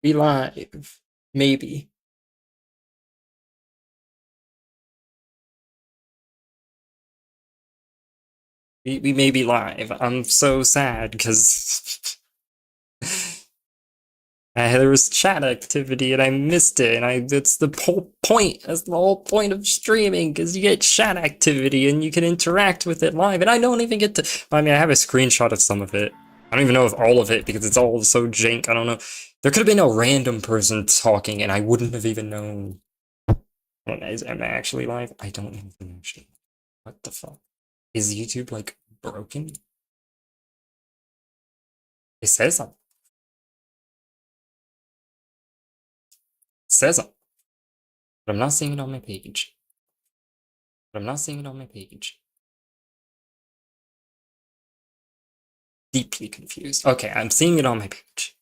Be live. Maybe. We may be live. I'm so sad because there was chat activity and I missed it, and that's the whole point. That's the whole point of streaming, because you get chat activity and you can interact with it live, and I don't even get to. I mean, I have a screenshot of some of it. I don't even know if all of it, because it's all so jank. I don't know. There could have been a random person talking and I wouldn't have even known. Am I actually live? I don't even actually. What the fuck? Is YouTube like broken? It says I'm. It says I'm. But I'm not seeing it on my page. But I'm not seeing it on my page. Deeply confused. Okay, I'm seeing it on my page.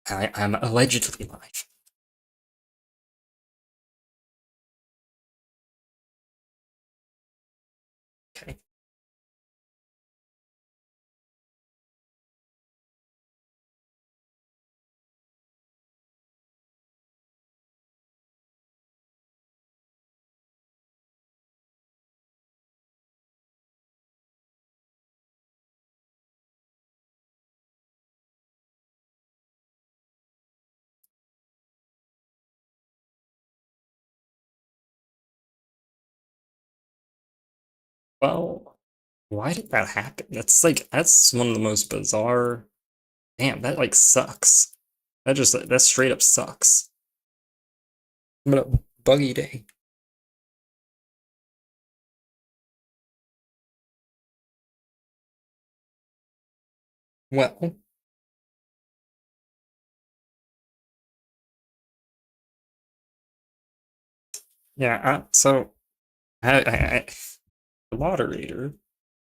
I'm allegedly live. Okay. Well, why did that happen? That's one of the most bizarre. Damn, that like sucks. That straight up sucks. What a buggy day. Well, yeah. So the moderator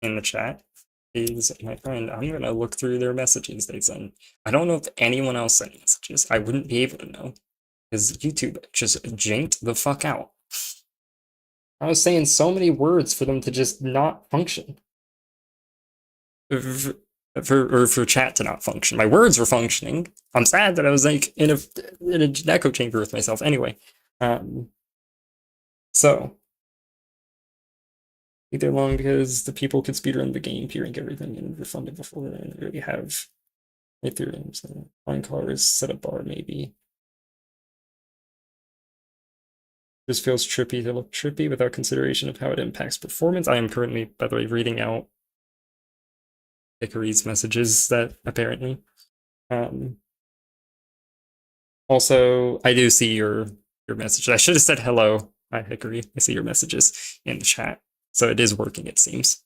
in the chat is my friend. I'm gonna look through their messages they send. I don't know if anyone else sent messages. I wouldn't be able to know, because YouTube just janked the fuck out. I was saying so many words for them to just not function. For chat to not function. My words were functioning. I'm sad that I was like in an echo chamber with myself. Anyway, so either long because the people could speedrun the game, peering everything and refund it before, and really have Ethereum. So fine cars, set up bar maybe. Just feels trippy to look trippy without consideration of how it impacts performance. I am currently, by the way, reading out Hickory's messages that apparently. Also, I do see your message. I should have said hello. Hi, Hickory. I see your messages in the chat. So it is working, it seems.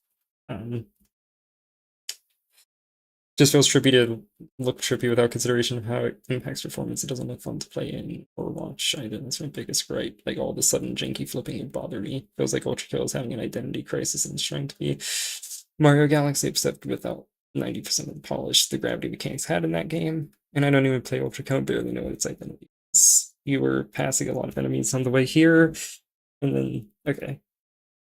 Just feels trippy to look trippy without consideration of how it impacts performance. It doesn't look fun to play in or watch either. That's my biggest gripe. Like, all of a sudden, janky flipping would bother me. Feels like ULTRAKILL is having an identity crisis and is trying to be Mario Galaxy, except without 90% of the polish the gravity mechanics had in that game. And I don't even play ULTRAKILL, barely know what its identity is. You were passing a lot of enemies on the way here, and then, okay.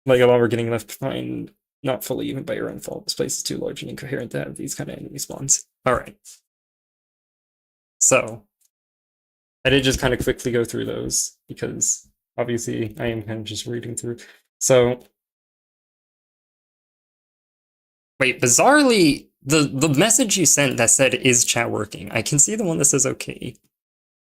Like, a lot were getting left behind, not fully even by your own fault. This place is too large and incoherent to have these kind of enemy spawns. Alright. So, I did just kind of quickly go through those, because obviously I am kind of just reading through. So, wait, bizarrely, the message you sent that said, is chat working? I can see the one that says okay.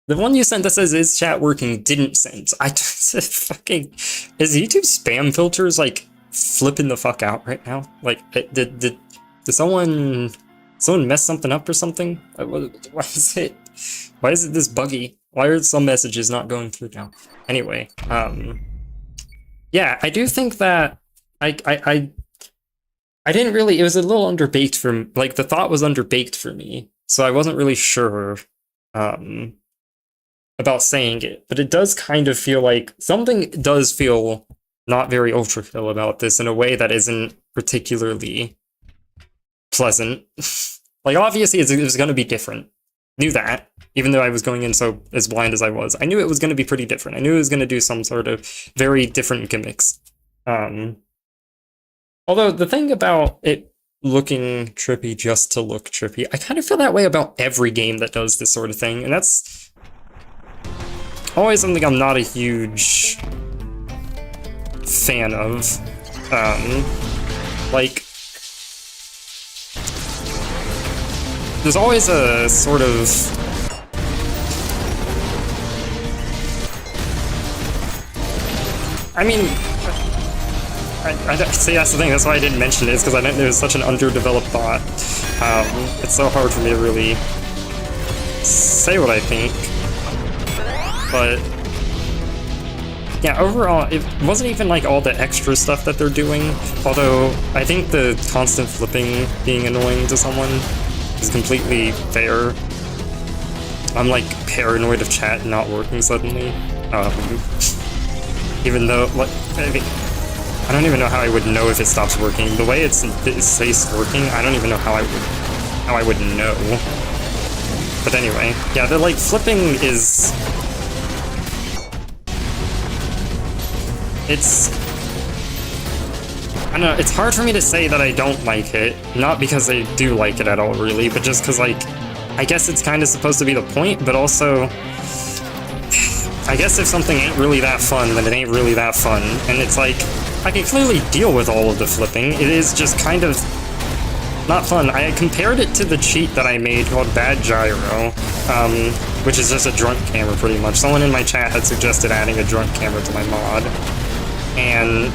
The one you sent that says, is chat working, didn't send. I just fucking... Is YouTube spam filters, like, flipping the fuck out right now? Like, did someone mess something up or something? Why is it this buggy? Why are some messages not going through now? Anyway, yeah, I do think that I didn't really, it was a little underbaked for, like, the thought was underbaked for me, so I wasn't really sure, about saying it, but it does kind of feel like something does feel not very ULTRAKILL about this in a way that isn't particularly pleasant. Like, obviously it was going to be different. Knew that, even though I was going in so as blind as I was. I knew it was going to be pretty different. I knew it was going to do some sort of very different gimmicks. Although the thing about it looking trippy just to look trippy, I kind of feel that way about every game that does this sort of thing, and that's always something I'm not a huge fan of. Like, there's always a sort of... I mean, see, that's the thing, that's why I didn't mention it, is because I know there's such an underdeveloped thought. It's so hard for me to really say what I think. But yeah, overall, it wasn't even like all the extra stuff that they're doing, although I think the constant flipping being annoying to someone is completely fair. I'm like paranoid of chat not working suddenly. Even though, like, I don't even know how I would know if it stops working. The way it says working, I don't even know how I would know. But anyway, yeah, the like flipping is... I don't know, it's hard for me to say that I don't like it. Not because I do like it at all, really, but just because, like, I guess it's kind of supposed to be the point, but also... I guess if something ain't really that fun, then it ain't really that fun. And it's like, I can clearly deal with all of the flipping. It is just kind of not fun. I compared it to the cheat that I made called Bad Gyro, which is just a drunk camera pretty much. Someone in my chat had suggested adding a drunk camera to my mod. And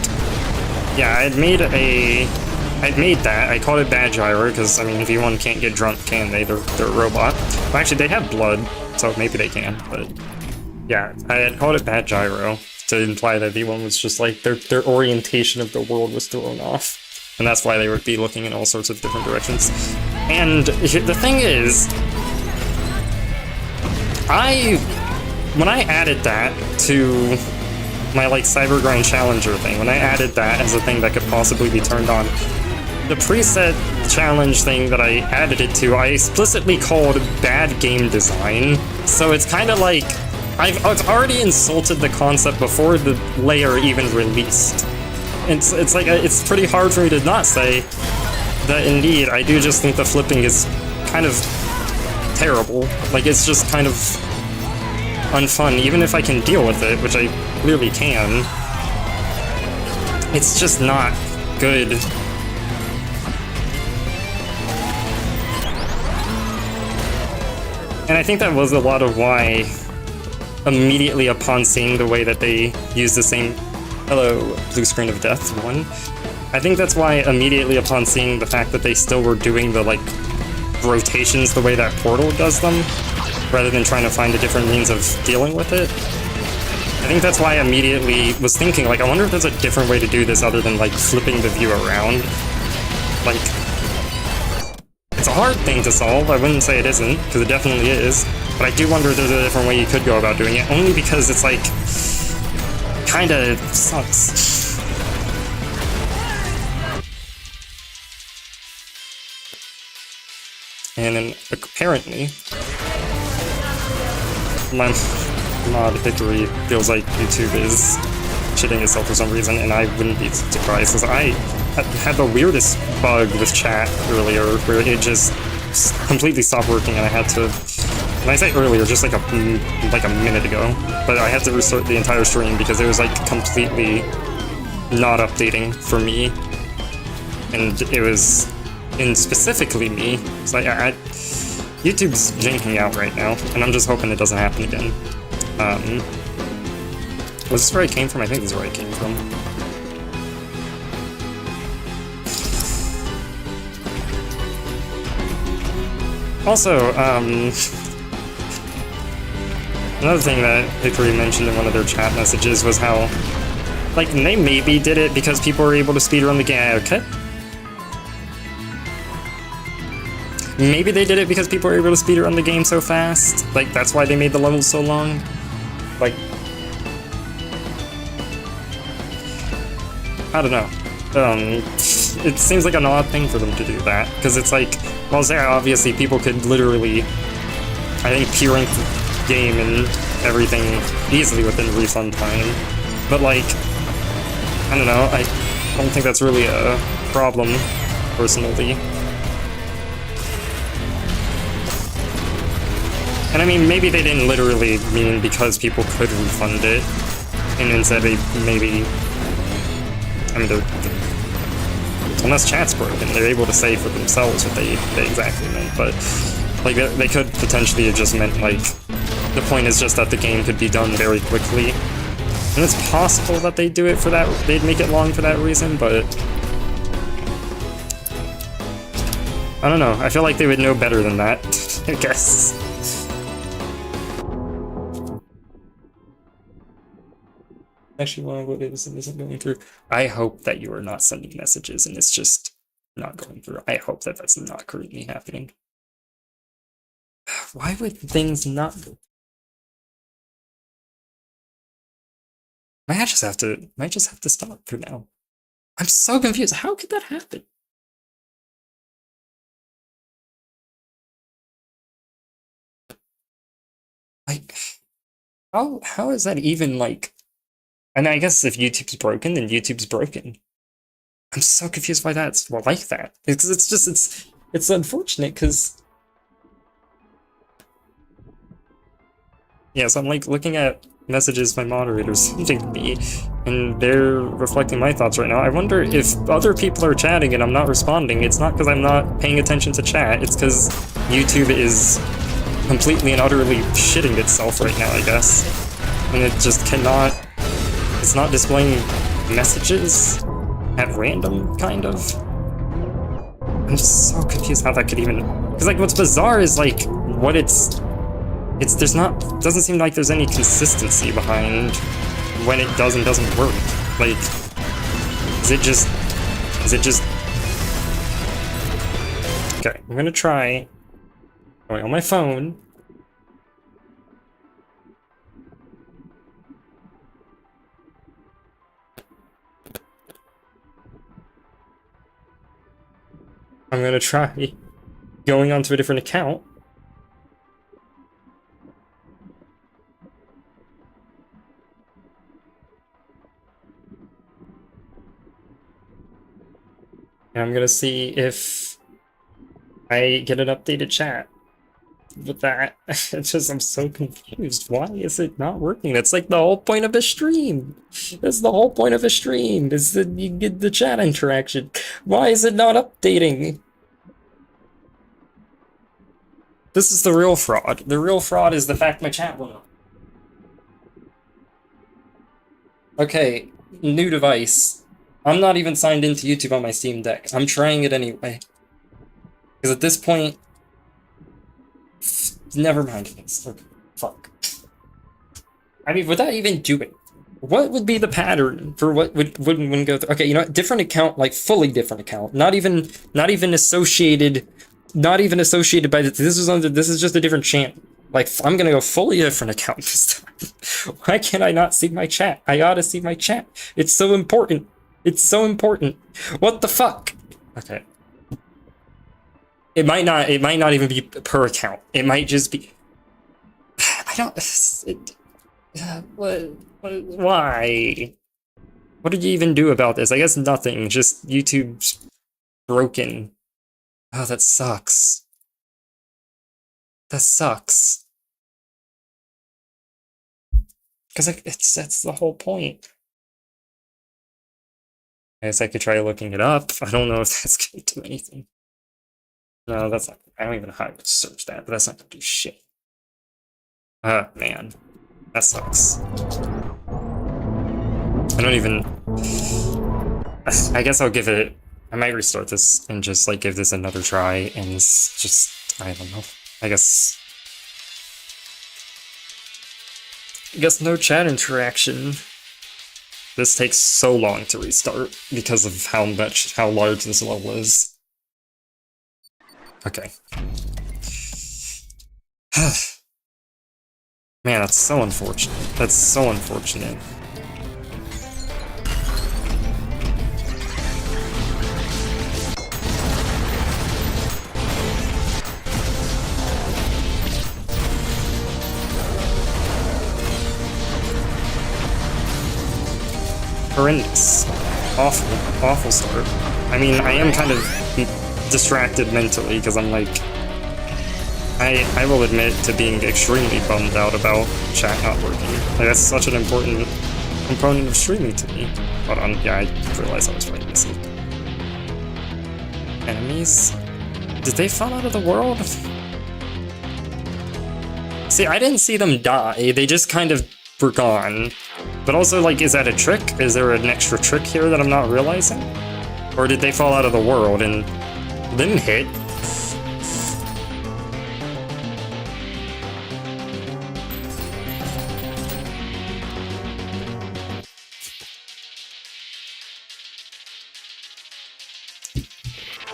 yeah, I'd made that. I called it Bad Gyro because, I mean, V1 can't get drunk, can they? They're a robot. Well, actually, they have blood, so maybe they can, but... Yeah, I had called it Bad Gyro to imply that V1 was just like their orientation of the world was thrown off, and that's why they would be looking in all sorts of different directions. And the thing is, when I added that to my like Cybergrind Challenger thing, when I added that as a thing that could possibly be turned on, the preset challenge thing that I added it to, I explicitly called Bad Game Design. So it's kind of like I've already insulted the concept before the layer even released. It's like, it's pretty hard for me to not say that indeed, I do just think the flipping is kind of terrible. Like, it's just kind of unfun, even if I can deal with it, which I clearly can. It's just not good. And I think that was a lot of why, immediately upon seeing the way that they use the same hello blue screen of death one, I think that's why immediately upon seeing the fact that they still were doing the like rotations the way that Portal does them, rather than trying to find a different means of dealing with it, I think that's why I immediately was thinking, like, I wonder if there's a different way to do this other than like flipping the view around. Like, it's a hard thing to solve, I wouldn't say it isn't, because it definitely is. But I do wonder if there's a different way you could go about doing it, only because it's like, kinda sucks. And then, apparently, my mod Hickory feels like YouTube is shitting itself for some reason, and I wouldn't be surprised, because I had the weirdest bug with chat earlier, where it just completely stopped working, and I had to... When I say earlier, just like a minute ago, but I had to restart the entire stream because it was like completely not updating for me, and it was specifically me. So YouTube's janking out right now, and I'm just hoping it doesn't happen again. Was this where I came from? I think this is where I came from. Also, another thing that Hickory mentioned in one of their chat messages was how, like, they maybe did it because people were able to speedrun the game. Okay. Maybe they did it because people were able to speedrun the game so fast. Like, that's why they made the levels so long. Like, I don't know. It seems like an odd thing for them to do that, because it's like, well, there obviously people could literally, I think, P-rank the game and everything easily within refund time. But like, I don't know, I don't think that's really a problem, personally. And I mean, maybe they didn't literally mean because people could refund it, and instead they maybe... I mean, unless chat's broken, they're able to say for themselves what they exactly meant, but like they could potentially have just meant like the point is just that the game could be done very quickly, and it's possible that they do it for that, they'd make it long for that reason, but I don't know. I feel like they would know better than that, I guess. Actually, what is it isn't going through? I hope that you are not sending messages and it's just not going through. I hope that that's not currently happening. Why would things not go? Might just have to stop for now. I'm so confused. How could that happen? Like, how is that even like? And I guess if YouTube's broken, then YouTube's broken. I'm so confused why that's like that. It's unfortunate because yeah. So I'm like looking at messages my moderators sending me, and they're reflecting my thoughts right now. I wonder if other people are chatting and I'm not responding. It's not because I'm not paying attention to chat. It's because YouTube is completely and utterly shitting itself right now, I guess, and it just cannot. It's not displaying messages at random, kind of. I'm just so confused how that could even... Because, like, what's bizarre is, like, what there's not... doesn't seem like there's any consistency behind when it does and doesn't work. Like, is it just... Okay, I'm gonna try going on my phone. I'm gonna try going onto a different account. And I'm gonna see if I get an updated chat with that. It's just, I'm so confused. Why is it not working? That's like the whole point of a stream. That's the whole point of a stream, is that you get the chat interaction. Why is it not updating? This is the real fraud. The real fraud is the fact my chat went up. Okay, new device. I'm not even signed into YouTube on my Steam Deck. I'm trying it anyway. Because at this point... Never mind this. Okay, fuck. I mean, would that even do it? What would be the pattern for what wouldn't go through? Okay, you know what? Different account, like fully different account. Not even associated by this is just a different channel. Like, I'm gonna go fully different account this time. Why can't I not see my chat? I ought to see my chat. It's so important. It's so important. What the fuck? Okay. It might not even be per account. It might just be... I don't... Why? What did you even do about this? I guess nothing. Just YouTube's broken. Oh, that sucks. That sucks. Because like, that's the whole point. I guess I could try looking it up. I don't know if that's going to do anything. No, that's not... I don't even know how to search that, but that's not going to do shit. Man. That sucks. I don't even... I guess I'll give it... I might restart this and just, like, give this another try and just... I don't know. I guess no chat interaction. This takes so long to restart because of how large this level is. Okay. Man, that's so unfortunate. That's so unfortunate. Horrendous. Awful start. I mean, I am kind of distracted mentally because I'm like, I will admit to being extremely bummed out about chat not working. Like, that's such an important component of streaming to me. Hold on, yeah, I realized I was right missing. Enemies? Did they fall out of the world? See, I didn't see them die, they just kind of were gone. But also, like, is that a trick? Is there an extra trick here that I'm not realizing? Or did they fall out of the world and them hit?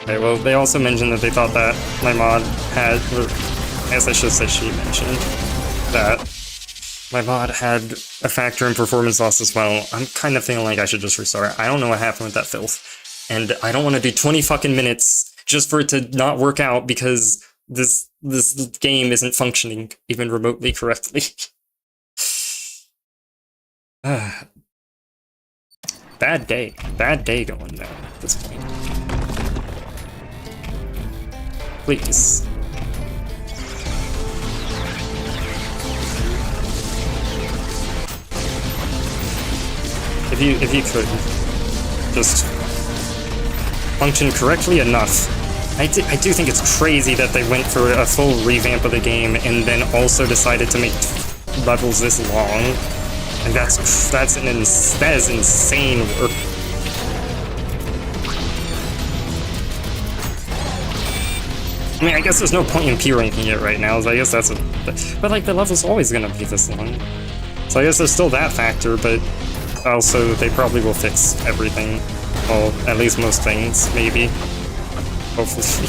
Okay, well, they also mentioned that they thought that my mod had, or I guess I should say she mentioned, that my mod had a factor in performance loss as well. I'm kind of feeling like I should just restart. I don't know what happened with that filth, and I don't want to do 20 fucking minutes just for it to not work out because this game isn't functioning even remotely correctly. Bad day going down at this point. Please. If you could just function correctly enough. I do think it's crazy that they went for a full revamp of the game and then also decided to make levels this long. And that is insane work. I mean, I guess there's no point in P-ranking it right now, so I guess that's a... But, like, the level's always gonna be this long. So I guess there's still that factor, but also they probably will fix everything. Well, at least most things, maybe. Hopefully.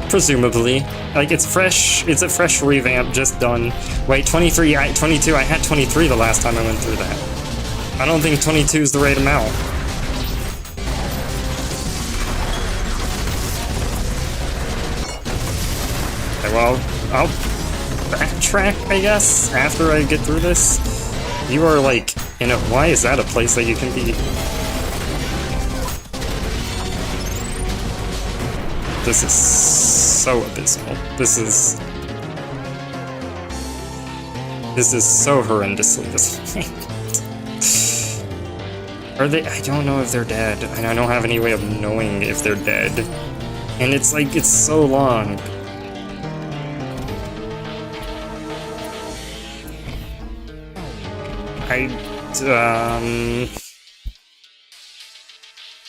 Presumably. Like, it's fresh, it's a fresh revamp, just done. Wait, 22, I had 23 the last time I went through that. I don't think 22 is the right amount. Well, I'll backtrack, I guess, after I get through this. You are, like, in a... Why is that a place that you can be? This is so abysmal. This is so horrendously disappointing. Are they... I don't know if they're dead, and I don't have any way of knowing if they're dead. And it's like, it's so long. And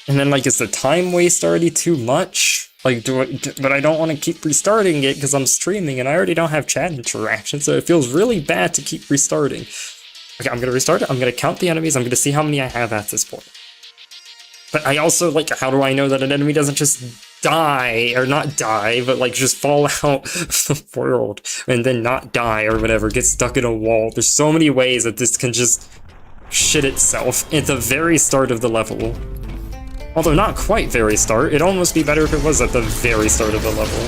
then, like, is the time waste already too much? Like, but I don't want to keep restarting it because I'm streaming and I already don't have chat interaction, so it feels really bad to keep restarting. Okay, I'm gonna restart it, I'm gonna count the enemies, I'm gonna see how many I have at this point. But I also, like, how do I know that an enemy doesn't just die, or not die, but, like, just fall out of the world, and then not die, or whatever, get stuck in a wall? There's so many ways that this can just shit itself at the very start of the level. Although not quite very start, it'd almost be better if it was at the very start of the level.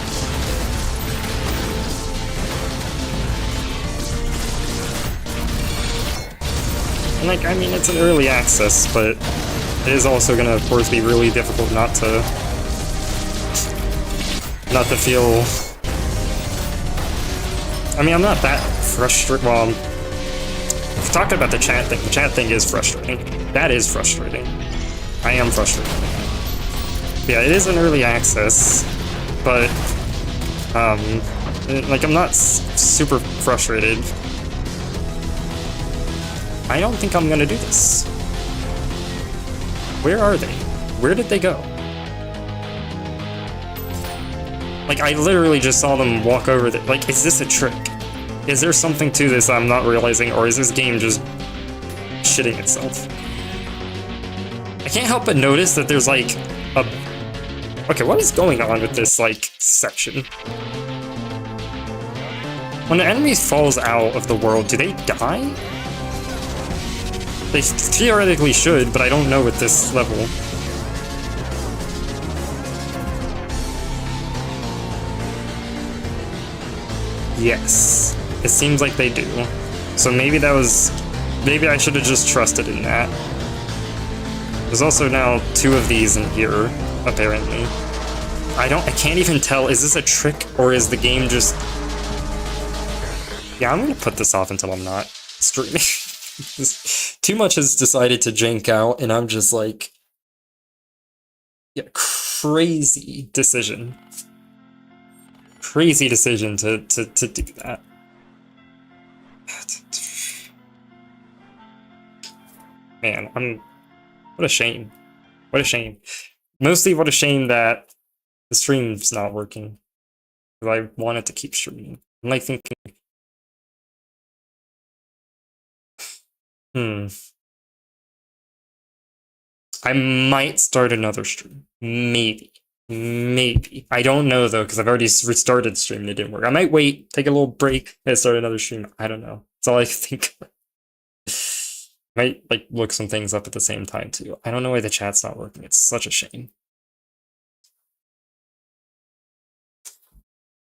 And, like, I mean, it's an early access, but it is also gonna, of course, be really difficult not to feel... I mean, I'm not that frustrated. Well, we've talked about the chat thing. The chat thing is frustrating. That is frustrating. I am frustrated. Yeah, it is an early access, but, like, I'm not super frustrated. I don't think I'm gonna do this. Where are they? Where did they go? Like, I literally just saw them walk over the... Like, is this a trick? Is there something to this I'm not realizing, or is this game just shitting itself? I can't help but notice that there's, like, a... Okay, what is going on with this, like, section? When an enemy falls out of the world, do they die? They theoretically should, but I don't know with this level. Yes. It seems like they do. So maybe that was... Maybe I should have just trusted in that. There's also now 2 of these in here, apparently. I can't even tell, is this a trick or is the game just... Yeah, I'm gonna put this off until I'm not streaming. Too much has decided to jank out, and I'm just like... Yeah, crazy decision. Crazy decision to do that. Man, what a shame. What a shame. Mostly what a shame that the stream's not working. Because I wanted to keep streaming. I'm like thinking... I might start another stream. Maybe. Maybe. I don't know though, because I've already restarted stream and it didn't work. I might wait, take a little break, and start another stream. I don't know. That's all I think. Might like look some things up at the same time too. I don't know why the chat's not working. It's such a shame.